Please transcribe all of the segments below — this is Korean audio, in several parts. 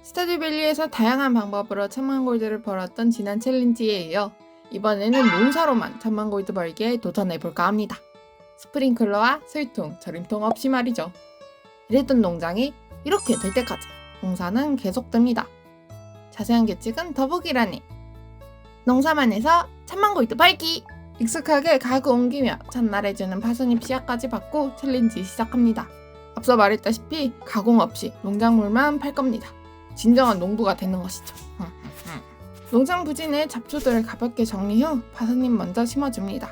스타듀밸리에서 다양한 방법으로 천만 골드를 벌었던 지난 챌린지에 이어 이번에는 농사로만 천만 골드 벌기에 도전해볼까 합니다. 스프링클러와 술통, 절임통 없이 말이죠. 이랬던 농장이 이렇게 될 때까지 농사는 계속됩니다. 자세한 규칙은 더보기란에. 농사만 해서 천만 골드 벌기! 익숙하게 가구 옮기며 첫날에 주는 파순잎 씨앗까지 받고 챌린지 시작합니다. 앞서 말했다시피 가공 없이 농작물만 팔 겁니다. 진정한 농부가 되는 것이죠. 농장 부진의 잡초들을 가볍게 정리 후 파순잎 먼저 심어줍니다.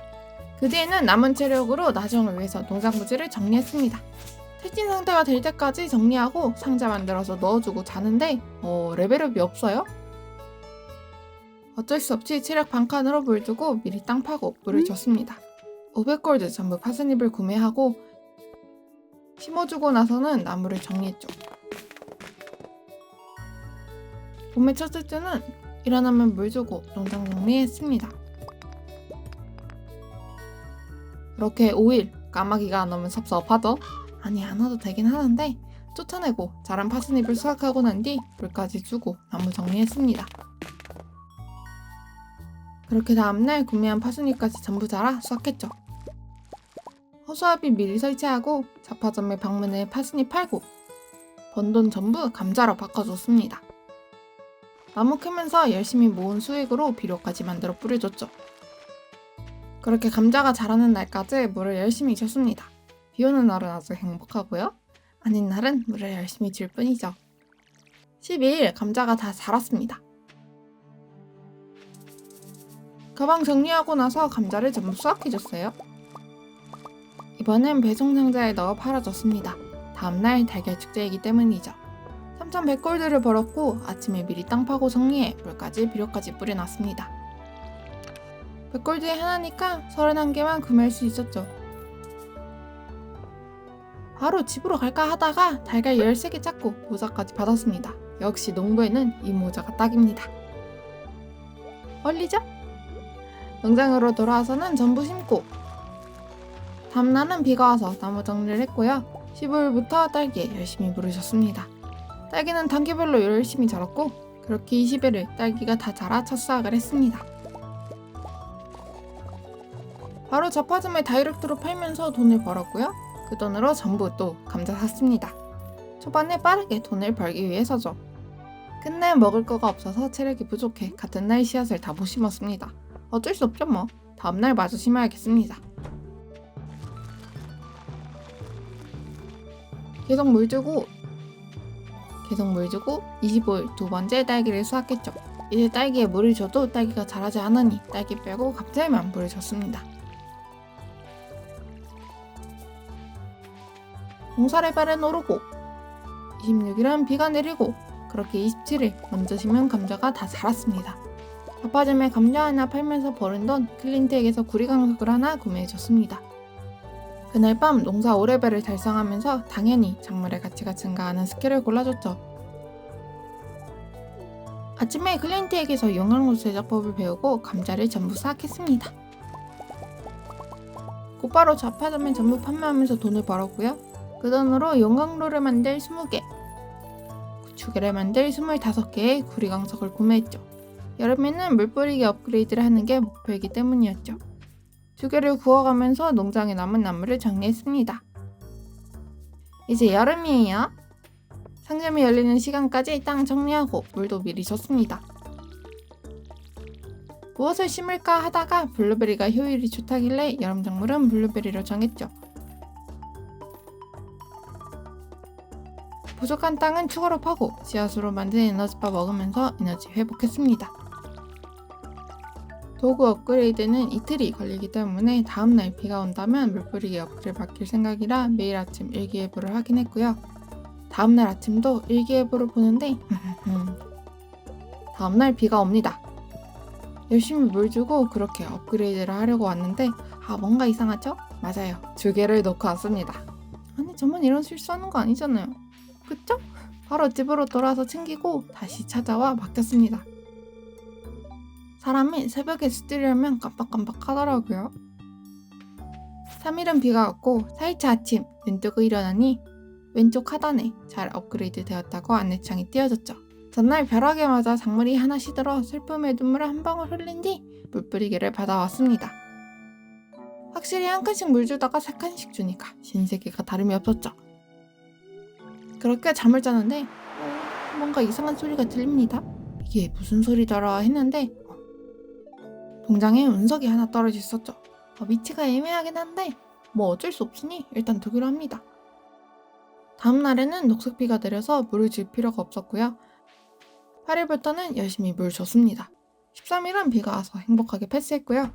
그 뒤에는 남은 체력으로 나중을 위해서 농장 부지를 정리했습니다. 탈진 상태가 될 때까지 정리하고 상자 만들어서 넣어주고 자는데 레벨업이 없어요? 어쩔 수 없이 체력 반칸으로 물 주고 미리 땅 파고 물을 줬습니다. 500골드 전부 파순잎을 구매하고 심어주고 나서는 나무를 정리했죠. 봄의 첫째 주는 일어나면 물 주고 농장 정리했습니다. 그렇게 5일 까마귀가 안 오면 섭섭하죠? 아니 안 와도 되긴 하는데 쫓아내고 자란 파순잎을 수확하고 난 뒤 물까지 주고 나무 정리했습니다. 그렇게 다음날 구매한 파순잎까지 전부 자라 수확했죠. 허수아비 미리 설치하고 잡화점에 방문해 파순잎 팔고 번 돈 전부 감자로 바꿔줬습니다. 나무 크면서 열심히 모은 수익으로 비료까지 만들어 뿌려줬죠. 그렇게 감자가 자라는 날까지 물을 열심히 줬습니다. 비 오는 날은 아주 행복하고요. 아닌 날은 물을 열심히 줄 뿐이죠. 12일 감자가 다 자랐습니다. 가방 정리하고 나서 감자를 전부 수확해줬어요. 이번엔 배송 상자에 넣어 팔아줬습니다. 다음날 달걀 축제이기 때문이죠. 3,100골드를 벌었고 아침에 미리 땅 파고 정리해 물까지 비료까지 뿌려놨습니다. 100골드에 하나니까 31개만 구매할 수 있었죠. 바로 집으로 갈까 하다가 달걀 13개 찾고 모자까지 받았습니다. 역시 농부에는 이 모자가 딱입니다. 얼리죠? 농장으로 돌아와서는 전부 심고 다음날은 비가 와서 나무 정리를 했고요. 15일부터 딸기에 열심히 물을 줬습니다. 딸기는 단계별로 열심히 자랐고 그렇게 20일을 딸기가 다 자라 첫 수확을 했습니다. 바로 잡화점에 다이렉트로 팔면서 돈을 벌었고요. 그 돈으로 전부 또 감자 샀습니다. 초반에 빠르게 돈을 벌기 위해서죠. 끝내 먹을 거가 없어서 체력이 부족해 같은 날 씨앗을 다 못 심었습니다. 어쩔 수 없죠 뭐. 다음날 마저 심어야겠습니다. 계속 물 주고 25일 두 번째 딸기를 수확했죠. 이제 딸기에 물을 줘도 딸기가 자라지 않으니 딸기 빼고 감자에만 물을 줬습니다. 농사레발은 오르고 26일은 비가 내리고 그렇게 27일 먼저 심은 감자가 다 자랐습니다. 잡화점에 감자 하나 팔면서 벌은 돈 클린트에게서 구리강석을 하나 구매해줬습니다. 그날 밤 농사 5레벨을 달성하면서 당연히 작물의 가치가 증가하는 스킬을 골라줬죠. 아침에 클린트에게서 용광로 제작법을 배우고 감자를 전부 수확했습니다. 곧바로 잡화점에 전부 판매하면서 돈을 벌었고요. 그 돈으로 용광로를 만들 20개, 구추개를 만들 25개의 구리강석을 구매했죠. 여름에는 물뿌리기 업그레이드를 하는 게 목표이기 때문이었죠. 두 개를 구워가면서 농장에 남은 나무를 정리했습니다. 이제 여름이에요. 상점이 열리는 시간까지 땅 정리하고 물도 미리 줬습니다. 무엇을 심을까 하다가 블루베리가 효율이 좋다길래 여름 작물은 블루베리로 정했죠. 부족한 땅은 추가로 파고 씨앗으로 만든 에너지바 먹으면서 에너지 회복했습니다. 도구 업그레이드는 이틀이 걸리기 때문에 다음날 비가 온다면 물뿌리기 업그를 맡길 생각이라 매일 아침 일기예보를 확인했고요. 다음날 아침도 일기예보를 보는데 다음날 비가 옵니다. 열심히 물 주고 그렇게 업그레이드를 하려고 왔는데 뭔가 이상하죠? 맞아요. 2개를 넣고 왔습니다. 아니 저만 이런 실수하는 거 아니잖아요. 그쵸? 바로 집으로 돌아와서 챙기고 다시 찾아와 맡겼습니다. 사람이 새벽에 쓰려면 깜빡깜빡 하더라고요. 3일은 비가 왔고 4일차 아침 눈 뜨고 일어나니 왼쪽 하단에 잘 업그레이드 되었다고 안내창이 띄어졌죠. 전날 벼락에 맞아 작물이 하나 시들어 슬픔의 눈물을 한 방울 흘린 뒤 물 뿌리기를 받아왔습니다. 확실히 한 칸씩 물 주다가 세 칸씩 주니까 신세계가 다름이 없었죠. 그렇게 잠을 자는데 뭔가 이상한 소리가 들립니다. 이게 무슨 소리더라 했는데 동장에 운석이 하나 떨어져 있었죠. 위치가 애매하긴 한데 뭐 어쩔 수 없으니 일단 두기로 합니다. 다음 날에는 녹색비가 내려서 물을 줄 필요가 없었고요. 8일부터는 열심히 물 줬습니다. 13일은 비가 와서 행복하게 패스했고요.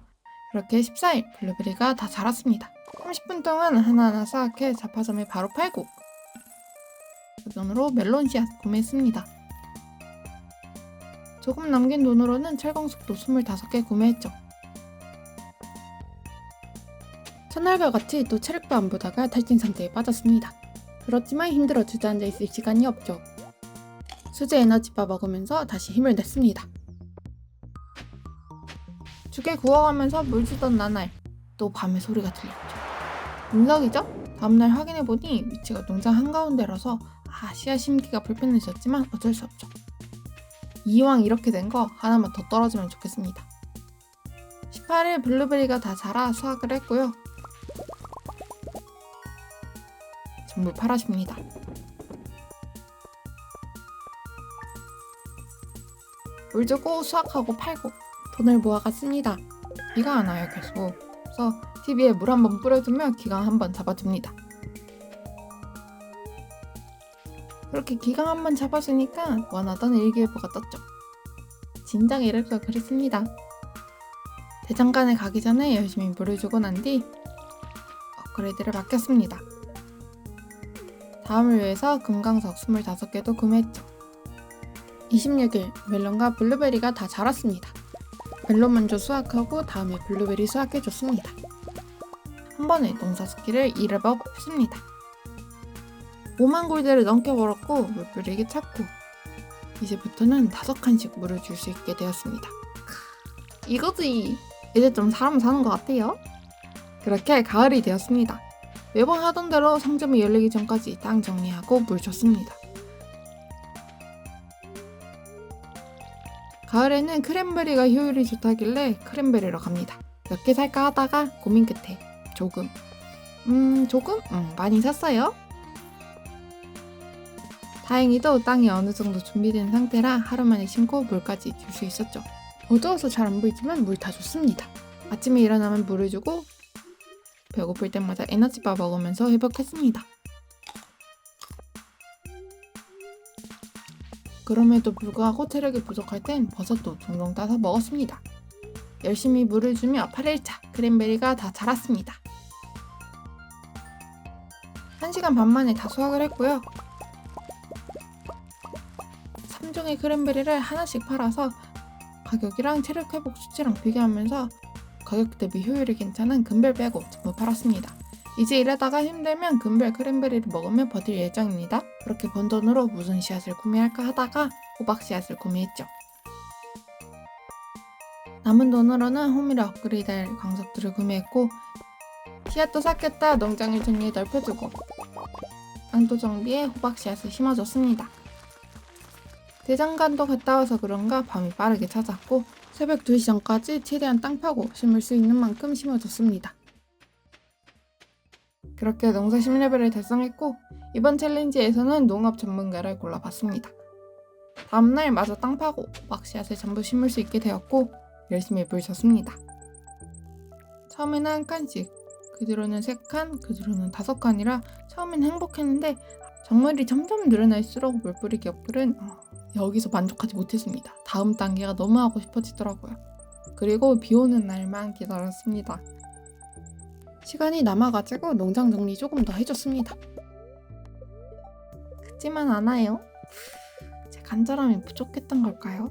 그렇게 14일 블루베리가 다 자랐습니다. 30분 동안 하나하나 쌓게 잡화점에 바로 팔고 그 돈으로 멜론 씨앗 구매했습니다. 조금 남긴 돈으로는 철광석도 25개 구매했죠. 첫날과 같이 또 체력도 안 보다가 탈진 상태에 빠졌습니다. 그렇지만 힘들어 주저앉아 있을 시간이 없죠. 수제 에너지바 먹으면서 다시 힘을 냈습니다. 죽에 구워가면서 물 주던 나날 또 밤에 소리가 들렸죠. 운석이죠? 다음날 확인해보니 위치가 농장 한가운데라서 씨앗 심기가 불편해졌지만 어쩔 수 없죠. 이왕 이렇게 된 거 하나만 더 떨어지면 좋겠습니다. 18일 블루베리가 다 자라 수확을 했고요. 전부 팔아줍니다. 물 주고 수확하고 팔고 돈을 모아갔습니다. 비가 안 와요 계속. 그래서 TV에 물 한번 뿌려주면 기강 한번 잡아줍니다. 그렇게 기강 한번 잡아주니까 원하던 일기예보가 떴죠. 진작 이럴 걸 그랬습니다. 대장간에 가기 전에 열심히 물을 주고 난 뒤 업그레이드를 맡겼습니다. 다음을 위해서 금강석 25개도 구매했죠. 26일 멜론과 블루베리가 다 자랐습니다. 멜론 먼저 수확하고 다음에 블루베리 수확해줬습니다. 한 번에 농사 짓기를 2일 법 했습니다. 5만 골드를 넘게 벌었고 물 뿌리기 찾고 이제부터는 5칸씩 물을 줄 수 있게 되었습니다. 이거지! 이제 좀 사람 사는 것 같아요. 그렇게 가을이 되었습니다. 매번 하던 대로 상점이 열리기 전까지 땅 정리하고 물 줬습니다. 가을에는 크랜베리가 효율이 좋다길래 크랜베리로 갑니다. 몇 개 살까 하다가 고민 끝에 조금 많이 샀어요. 다행히도 땅이 어느 정도 준비된 상태라 하루 만에 심고 물까지 줄 수 있었죠. 어두워서 잘 안 보이지만 물 다 줬습니다. 아침에 일어나면 물을 주고 배고플 때마다 에너지바 먹으면서 회복했습니다. 그럼에도 불구하고 체력이 부족할 땐 버섯도 종종 따서 먹었습니다. 열심히 물을 주며 8일차 크랜베리가 다 자랐습니다. 1시간 반 만에 다 수확을 했고요. 3종의 크랜베리를 하나씩 팔아서 가격이랑 체력 회복 수치랑 비교하면서 가격 대비 효율이 괜찮은 금별 빼고 전부 팔았습니다. 이제 이러다가 힘들면 금별 크랜베리를 먹으며 버틸 예정입니다. 그렇게 번 돈으로 무슨 씨앗을 구매할까 하다가 호박 씨앗을 구매했죠. 남은 돈으로는 홈이라 업그레이드할 광석들을 구매했고 씨앗도 샀겠다 농장을 정리해 넓혀주고 땅도 정비해 호박 씨앗을 심어줬습니다. 대장간도 갔다 와서 그런가 밤이 빠르게 찾았고 새벽 2시 전까지 최대한 땅 파고 심을 수 있는 만큼 심어줬습니다. 그렇게 농사 10레벨을 달성했고 이번 챌린지에서는 농업 전문가를 골라봤습니다. 다음날 마저 땅 파고 호박 씨앗을 전부 심을 수 있게 되었고 열심히 물 줬습니다. 처음에는 한 칸씩, 그 뒤로는 3칸, 그 뒤로는 5칸이라 처음엔 행복했는데 작물이 점점 늘어날수록 물 뿌리기 어플은 여기서 만족하지 못했습니다. 다음 단계가 너무 하고 싶어지더라고요. 그리고 비 오는 날만 기다렸습니다. 시간이 남아가지고 농장 정리 조금 더 해줬습니다. 그치만 않아요. 제 간절함이 부족했던 걸까요?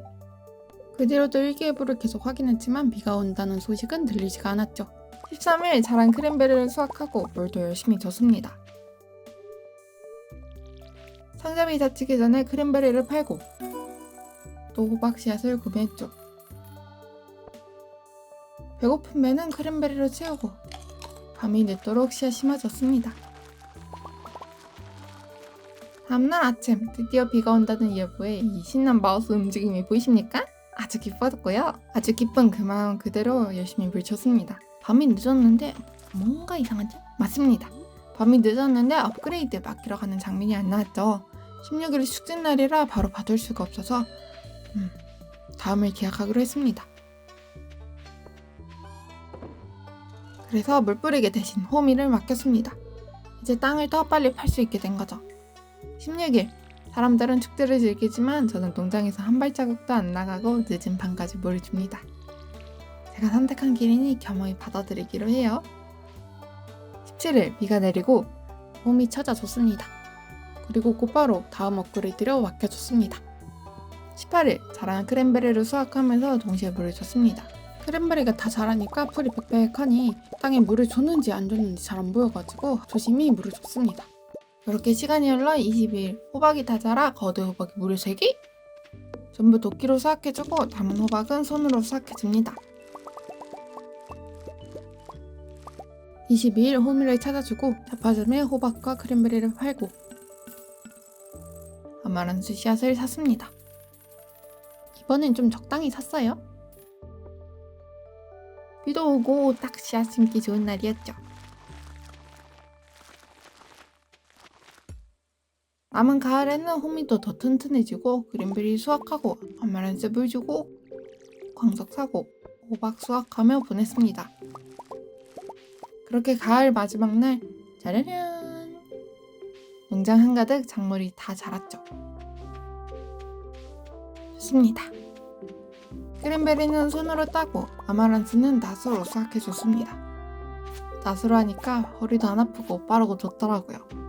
그 뒤로도 일기예보를 계속 확인했지만 비가 온다는 소식은 들리지가 않았죠. 13일 자란 크랜베리를 수확하고 물도 열심히 줬습니다. 상점이 닫히기 전에 크랜베리를 팔고 또 호박 씨앗을 구매했죠. 배고픈 배는 크랜베리로 채우고 밤이 늦도록 씨앗 심어줬습니다. 다음날 아침 드디어 비가 온다는 예보에 이 신난 마우스 움직임이 보이십니까? 아주 기뻤고요. 아주 기쁜 그 마음 그대로 열심히 물쳤습니다. 밤이 늦었는데 뭔가 이상하죠? 맞습니다. 밤이 늦었는데 업그레이드 맡기러 가는 장면이 안 나왔죠. 16일 축제 날이라 바로 받을 수가 없어서 다음을 기약하기로 했습니다. 그래서 물 뿌리기 대신 호미를 맡겼습니다. 이제 땅을 더 빨리 팔 수 있게 된 거죠. 16일 사람들은 축제를 즐기지만 저는 농장에서 한 발자국도 안 나가고 늦은 밤까지 물을 줍니다. 제가 선택한 길이니 겸허히 받아들이기로 해요. 17일 비가 내리고 홈이 찾아줬습니다. 그리고 곧바로 다음 업그레이드로 맡겨줬습니다. 18일 자란 크랜베리를 수확하면서 동시에 물을 줬습니다. 크랜베리가 다 자라니까 풀이 빽빽하니 땅에 물을 줬는지 안 줬는지 잘 안 보여가지고 조심히 물을 줬습니다. 이렇게 시간이 흘러 22일 호박이 다 자라 거대 호박이 무려 3개? 전부 도끼로 수확해주고 남은 호박은 손으로 수확해줍니다. 22일 호미를 찾아주고 자파점에 호박과 크랜베리를 팔고 아마란트 씨앗을 샀습니다. 이번엔 좀 적당히 샀어요. 비도 오고 딱 씨앗 심기 좋은 날이었죠. 남은 가을에는 호미도 더 튼튼해지고 크랜베리 수확하고 아마란트 물 주고 광석 사고 호박 수확하며 보냈습니다. 그렇게 가을 마지막 날 짜라란 농장 한가득 작물이 다 자랐죠. 좋습니다. 크랜베리는 손으로 따고 아마란트는 낫으로 수확해줬습니다. 낫으로 하니까 허리도 안 아프고 빠르고 좋더라고요.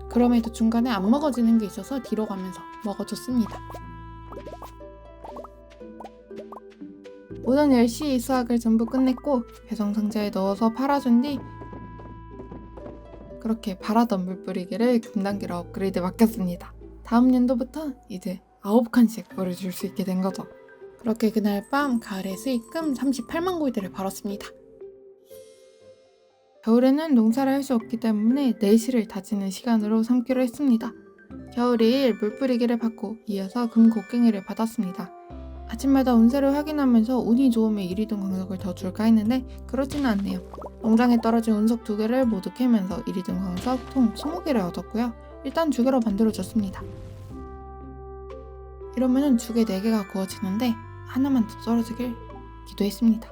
그럼에도 중간에 안 먹어지는 게 있어서 뒤로 가면서 먹어줬습니다. 오전 10시 수확을 전부 끝냈고 배송 상자에 넣어서 팔아준 뒤 그렇게 바라던 물 뿌리기를 금단계로 업그레이드 맡겼습니다. 다음 연도부터 이제 9칸씩 물을 줄 수 있게 된 거죠. 그렇게 그날 밤 가을의 수익금 38만 골드를 벌었습니다. 겨울에는 농사를 할 수 없기 때문에 내실을 다지는 시간으로 삼기로 했습니다. 겨울일 물 뿌리기를 받고 이어서 금 곡괭이를 받았습니다. 아침마다 운세를 확인하면서 운이 좋으면 이리돈 광석을 더 줄까 했는데 그렇지는 않네요. 농장에 떨어진 운석 2개를 모두 캐면서 이리돈 광석 총 20개를 얻었고요. 일단 2개로 만들어줬습니다. 이러면은 죽에 4개가 구워지는데 하나만 더 떨어지길 기도했습니다.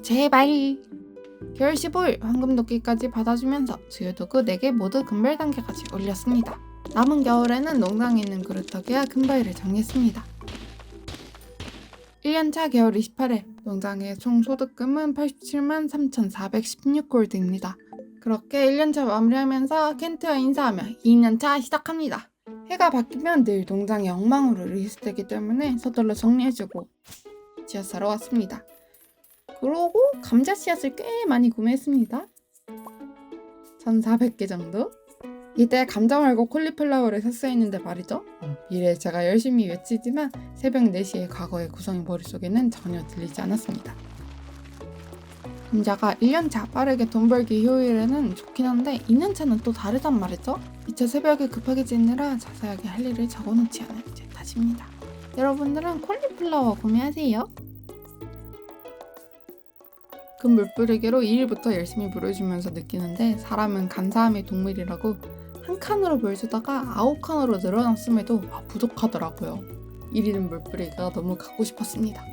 제발! 겨울 15일 황금도끼까지 받아주면서 주요도구 4개 모두 금발 단계까지 올렸습니다. 남은 겨울에는 농장에 있는 그루터기와 금발을 정리했습니다. 1년차 겨울 28일 농장의 총 소득금은 87만 3,416골드입니다. 그렇게 1년차 마무리하면서 켄트와 인사하며 2년차 시작합니다. 해가 바뀌면 늘 농장이 엉망으로 리스트되기 때문에 서둘러 정리해주고 씨앗 사러 왔습니다. 그러고 감자 씨앗을 꽤 많이 구매했습니다. 1,400개 정도? 이때 감자 말고 콜리플라워를 샀어야 했는데 말이죠. 미래에 제가 열심히 외치지만 새벽 4시에 과거의 구성이 머릿속에는 전혀 들리지 않았습니다. 감자가 1년차 빠르게 돈 벌기 효율에는 좋긴 한데 2년차는 또 다르단 말이죠. 미처 새벽에 급하게 짓느라 자세하게 할 일을 적어놓지 않은 제 탓입니다. 여러분들은 콜리플라워 구매하세요. 금 물 뿌리기로 2일부터 열심히 물어주면서 느끼는데 사람은 간사함의 동물이라고 한 칸으로 물 주다가 9칸으로 늘어났음에도 부족하더라고요. 1일은 물 뿌리기가 너무 갖고 싶었습니다.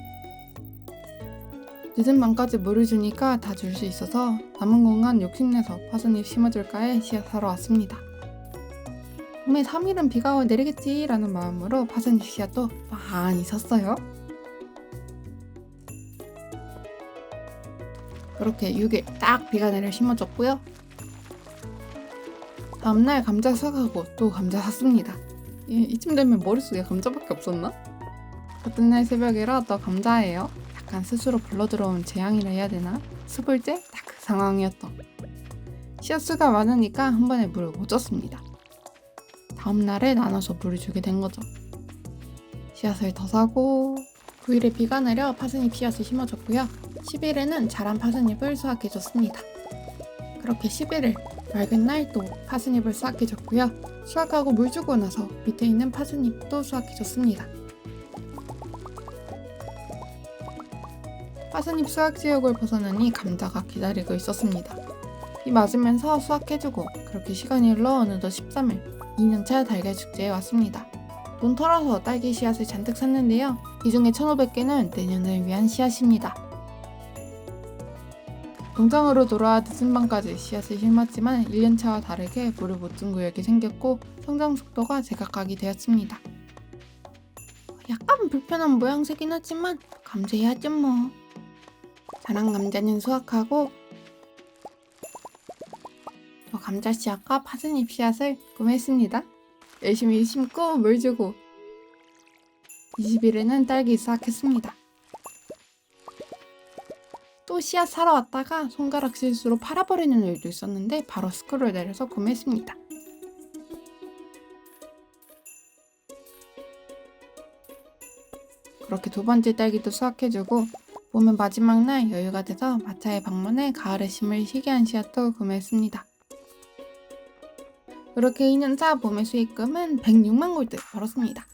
늦은 밤까지 물을 주니까 다 줄 수 있어서 남은 공간 욕심내서 파순잎 심어줄까 해 씨앗 사러 왔습니다. 봄에 3일은 비가 내리겠지 라는 마음으로 파순잎 씨앗도 많이 샀어요. 그렇게 6일 딱 비가 내려 심어줬고요. 다음날 감자 수확하고 또 감자 샀습니다. 이쯤 되면 머릿속에 감자밖에 없었나? 같은 날 새벽이라 또 감자예요. 약간 스스로 불러들어온 재앙이라 해야 되나? 스불제? 딱 그 상황이었던. 씨앗수가 많으니까 한 번에 물을 못 줬습니다. 다음날에 나눠서 물을 주게 된 거죠. 씨앗을 더 사고 9일에 비가 내려 파순잎 씨앗을 심어줬고요. 10일에는 자란 파순잎을 수확해줬습니다. 그렇게 11일 맑은 날 또 파순잎을 수확해줬고요. 수확하고 물 주고 나서 밑에 있는 파스잎도 수확해줬습니다. 파스잎 수확 지역을 벗어나니 감자가 기다리고 있었습니다. 비 맞으면서 수확해주고 그렇게 시간이 흘러 어느덧 13일 2년차 달걀 축제에 왔습니다. 돈 털어서 딸기 씨앗을 잔뜩 샀는데요. 이 중에 1,500개는 내년을 위한 씨앗입니다. 농장으로 돌아와 늦은 밤까지 씨앗을 심었지만 1년차와 다르게 물을 못 준 구역이 생겼고 성장 속도가 제각각이 되었습니다. 약간 불편한 모양새긴 하지만 감사해야죠 뭐. 자란 감자는 수확하고 또 감자 씨앗과 파스잎 씨앗을 구매했습니다. 열심히 심고 물 주고 20일에는 딸기 수확했습니다. 또 씨앗 사러 왔다가 손가락 실수로 팔아버리는 일도 있었는데 바로 스크롤 내려서 구매했습니다. 그렇게 두 번째 딸기도 수확해주고 봄의 마지막 날 여유가 돼서 마차에 방문해 가을에 심을 희귀한 씨앗도 구매했습니다. 그렇게 2년차 봄의 수익금은 106만 골드 벌었습니다.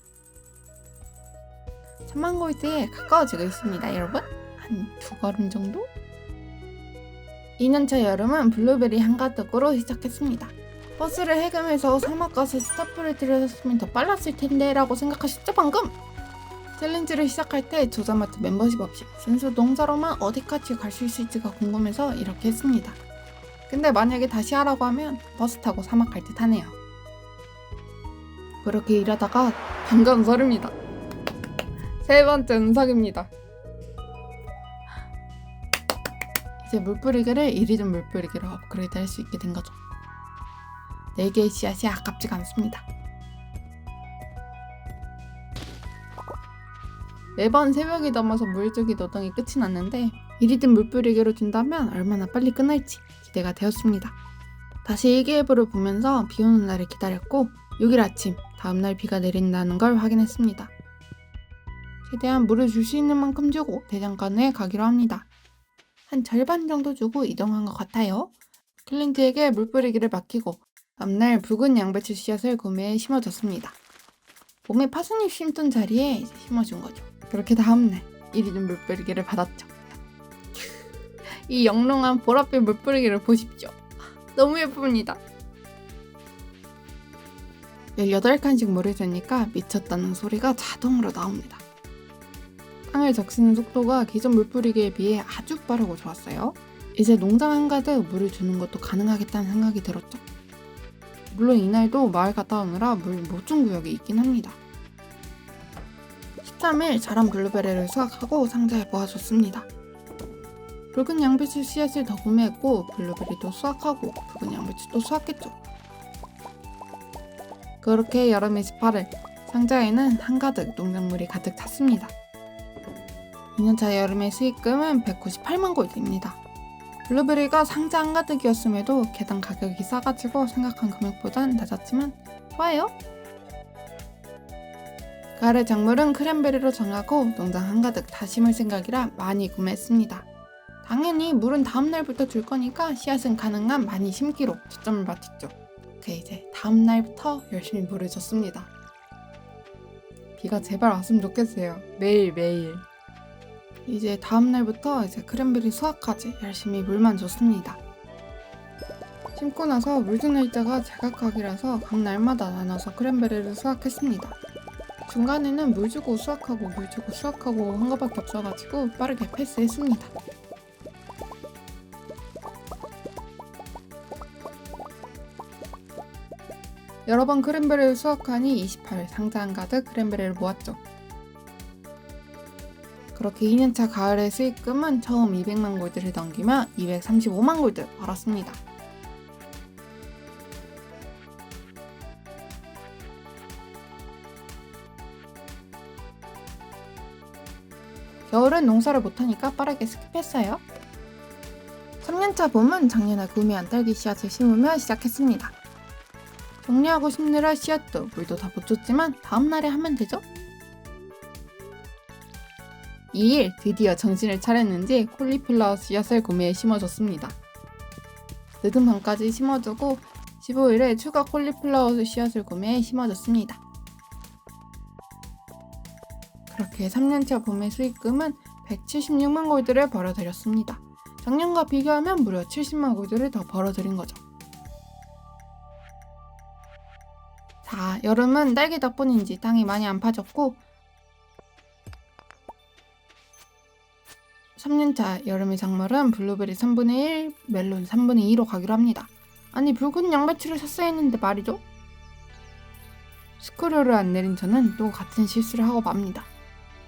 1000만 골드에 가까워지고 있습니다, 여러분. 한 2걸음 정도? 2년차 여름은 블루베리 한가득으로 시작했습니다. 버스를 해금해서 사막 가서 스타프를 들였으면 더 빨랐을 텐데 라고 생각하셨죠 방금? 챌린지를 시작할 때 조자마트 멤버십 없이 순수 농사로만 어디까지 갈 수 있을지가 궁금해서 이렇게 했습니다. 근데 만약에 다시 하라고 하면 버스 타고 사막 갈 듯 하네요. 그렇게 일하다가 반가운 설입니다. 세 번째 운석입니다. 이제 물뿌리기를 이리든 물뿌리기로 업그레이드 할 수 있게 된 거죠. 4개의 씨앗이 아깝지가 않습니다. 매번 새벽이 넘어서 물주기 노동이 끝이 났는데 이리든 물뿌리기로 준다면 얼마나 빨리 끝날지 기대가 되었습니다. 다시 일기예보를 보면서 비 오는 날을 기다렸고 6일 아침 다음날 비가 내린다는 걸 확인했습니다. 최대한 물을 줄 수 있는 만큼 주고 대장간에 가기로 합니다. 한 절반 정도 주고 이동한 것 같아요. 클린트에게 물뿌리기를 맡기고 다음날 붉은 양배추 씨앗을 구매해 심어줬습니다. 봄에 파스잎 심던 자리에 이제 심어준 거죠. 그렇게 다음날 이리든 물뿌리기를 받았죠. 이 영롱한 보랏빛 물뿌리기를 보십시오. 너무 예쁩니다. 18칸씩 물을 주니까 미쳤다는 소리가 자동으로 나옵니다. 땅을 적시는 속도가 기존 물뿌리기에 비해 아주 빠르고 좋았어요. 이제 농장 한가득 물을 주는 것도 가능하겠다는 생각이 들었죠. 물론 이날도 마을 갔다 오느라 물 못 준 구역이 있긴 합니다. 13일 자란 블루베리를 수확하고 상자에 모아줬습니다. 붉은 양배추 씨앗을 더 구매했고 블루베리도 수확하고 붉은 양배추도 수확했죠. 그렇게 여름 28일 상자에는 한가득 농작물이 가득 찼습니다. 2년차 여름의 수익금은 198만 골드입니다. 블루베리가 상자 한가득이었음에도 개당 가격이 싸가지고 생각한 금액보단 낮았지만 좋아요. 가을의 작물은 크랜베리로 정하고 농장 한가득 다 심을 생각이라 많이 구매했습니다. 당연히 물은 다음날부터 줄 거니까 씨앗은 가능한 많이 심기로 초점을 맞췄죠. 이제 다음날부터 열심히 물을 줬습니다. 비가 제발 왔으면 좋겠어요. 매일매일. 이제 다음날부터 크랜베리 수확까지 열심히 물만 줬습니다. 심고 나서 물 주는 일자가 제각각이라서 각 날마다 나눠서 크랜베리를 수확했습니다. 중간에는 물 주고 수확하고 물 주고 수확하고 한 거밖에 없어가지고 빠르게 패스했습니다. 여러 번 크랜베리를 수확하니 28일 상자 한가득 크랜베리를 모았죠. 그렇게 2년차 가을의 수익금은 처음 200만 골드를 넘기며 235만 골드 벌었습니다. 겨울은 농사를 못하니까 빠르게 스킵했어요. 3년차 봄은 작년에 구매한 딸기 씨앗을 심으며 시작했습니다. 정리하고 심느라 씨앗도 물도 다 못 줬지만 다음날에 하면 되죠? 2일 드디어 정신을 차렸는지 콜리플라워 씨앗을 구매해 심어줬습니다. 늦은 밤까지 심어두고 15일에 추가 콜리플라워 씨앗을 구매해 심어줬습니다. 그렇게 3년차 봄의 수익금은 176만 골드를 벌어들였습니다. 작년과 비교하면 무려 70만 골드를 더 벌어들인 거죠. 자, 여름은 딸기 덕분인지 땅이 많이 안 파졌고 3년차 여름의 작물은 블루베리 3분의 1, 멜론 3분의 2로 가기로 합니다. 아니 붉은 양배추를 샀어야 했는데 말이죠. 스크류를 안 내린 저는 또 같은 실수를 하고 맙니다.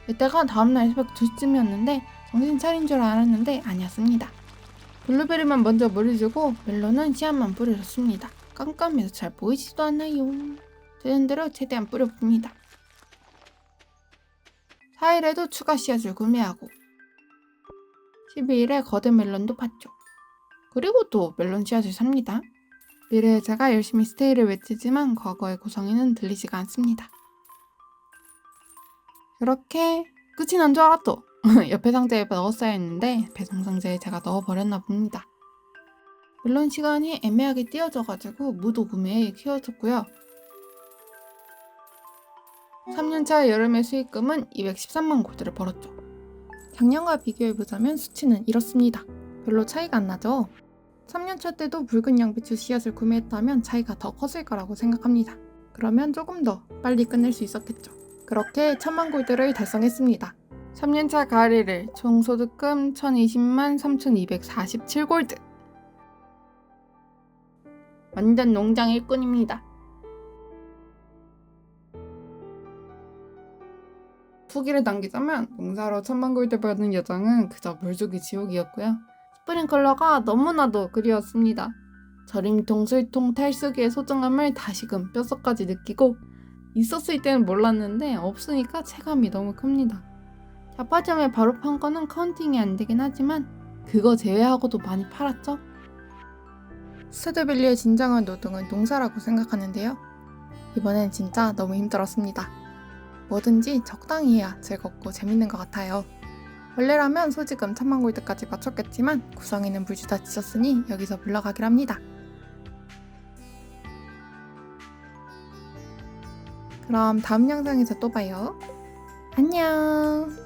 이때가 다음날 새벽 2시쯤이었는데 정신 차린 줄 알았는데 아니었습니다. 블루베리만 먼저 물을 주고 멜론은 씨앗만 뿌려줬습니다. 깜깜해서 잘 보이지도 않아요. 되는 대로 최대한 뿌려봅니다. 4일에도 추가 씨앗을 구매하고 12일에 거대 멜론도 팠죠. 그리고 또 멜론 씨앗을 삽니다. 미래의 제가 열심히 스테이를 외치지만 과거의 고성이는 들리지가 않습니다. 이렇게 끝이 난 줄 알았죠? 옆에 상자에 넣었어야 했는데 배송 상자에 제가 넣어버렸나 봅니다. 멜론 시간이 애매하게 띄어져가지고 무도 구매에 키워졌고요. 3년차 여름의 수익금은 213만 골드를 벌었죠. 작년과 비교해보자면 수치는 이렇습니다. 별로 차이가 안 나죠? 3년차 때도 붉은 양배추 씨앗을 구매했다면 차이가 더 컸을 거라고 생각합니다. 그러면 조금 더 빨리 끝낼 수 있었겠죠. 그렇게 1000만 골드를 달성했습니다. 3년차 가을일을 총 소득금 1020만 3247골드. 완전 농장 일꾼입니다. 후기를 남기자면 농사로 1000만 골드 받은 여정은 그저 물주기 지옥이었고요. 스프링클러가 너무나도 그리웠습니다. 저림통, 술통, 탈수기의 소중함을 다시금 뼛속까지 느끼고 있었을 때는 몰랐는데 없으니까 체감이 너무 큽니다. 자파점에 바로 판 거는 카운팅이 안 되긴 하지만 그거 제외하고도 많이 팔았죠. 스타드밸리의 진정한 노동은 농사라고 생각하는데요. 이번엔 진짜 너무 힘들었습니다. 뭐든지 적당히 해야 즐겁고 재밌는 것 같아요. 원래라면 소지금 1000만 골드까지 맞췄겠지만 구성이는 물주다 지쳤으니 여기서 물러가기로 합니다. 그럼 다음 영상에서 또 봐요. 안녕.